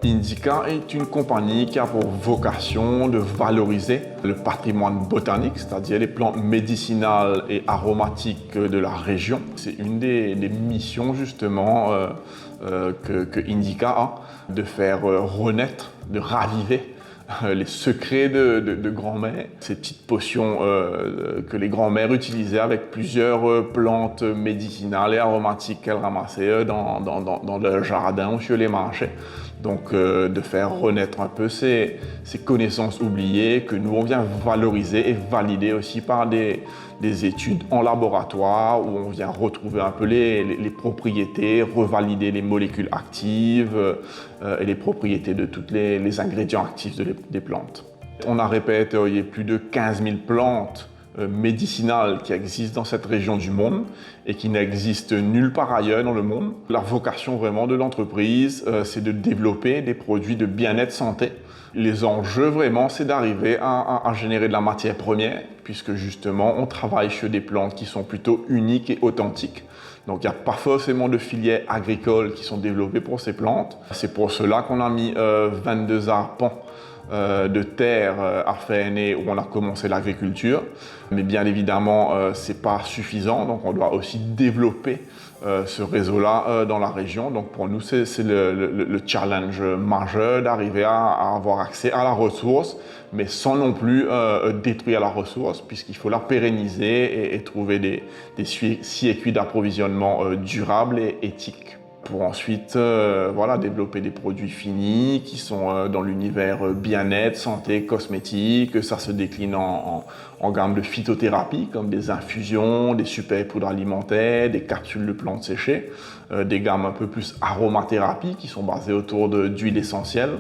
Indica est une compagnie qui a pour vocation de valoriser le patrimoine botanique, c'est-à-dire les plantes médicinales et aromatiques de la région. C'est une des missions justement que Indica a, de faire renaître, de raviver les secrets de grand-mère, ces petites potions que les grand-mères utilisaient avec plusieurs plantes médicinales et aromatiques qu'elles ramassaient dans leur jardin ou sur les marchés. Donc de faire renaître un peu ces connaissances oubliées que nous on vient valoriser et valider aussi par des études en laboratoire où on vient retrouver un peu les propriétés, revalider les molécules actives et les propriétés de tous les ingrédients actifs des plantes. On a répertorié plus de 15 000 plantes médicinales qui existent dans cette région du monde et qui n'existent nulle part ailleurs dans le monde. La vocation vraiment de l'entreprise, c'est de développer des produits de bien-être santé. Les enjeux vraiment, c'est d'arriver à générer de la matière première, puisque justement, on travaille sur des plantes qui sont plutôt uniques et authentiques. Donc il n'y a pas forcément de filières agricoles qui sont développées pour ces plantes. C'est pour cela qu'on a mis 22 arpents de terre à Ferney où on a commencé l'agriculture. Mais bien évidemment, ce n'est pas suffisant, donc on doit aussi développer ce réseau-là dans la région. Donc pour nous, c'est le challenge majeur d'arriver à avoir accès à la ressource, mais sans non plus détruire la ressource, puisqu'il faut la pérenniser et trouver des circuits d'approvisionnement durables et éthiques, pour ensuite développer des produits finis qui sont dans l'univers bien-être, santé, cosmétique. Ça se décline en gamme de phytothérapie, comme des infusions, des super poudres alimentaires, des capsules de plantes séchées, des gammes un peu plus aromathérapie qui sont basées autour d'huiles essentielles,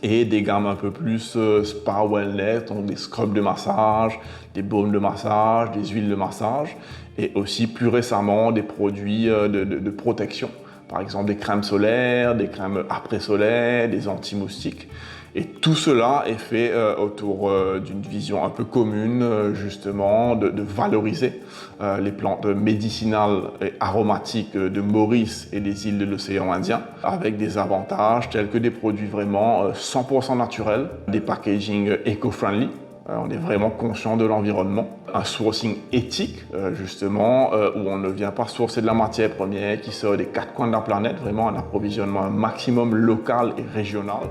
et des gammes un peu plus spa wellness, donc des scrubs de massage, des baumes de massage, des huiles de massage, et aussi plus récemment des produits de protection. Par exemple des crèmes solaires, des crèmes après-solaires, des anti-moustiques. Et tout cela est fait autour d'une vision un peu commune, justement, de valoriser les plantes médicinales et aromatiques de Maurice et des îles de l'océan Indien, avec des avantages tels que des produits vraiment 100% naturels, des packaging éco-friendly. On est vraiment conscient de l'environnement. Un sourcing éthique, justement, où on ne vient pas sourcer de la matière première qui sort des quatre coins de la planète, vraiment un approvisionnement un maximum local et régional.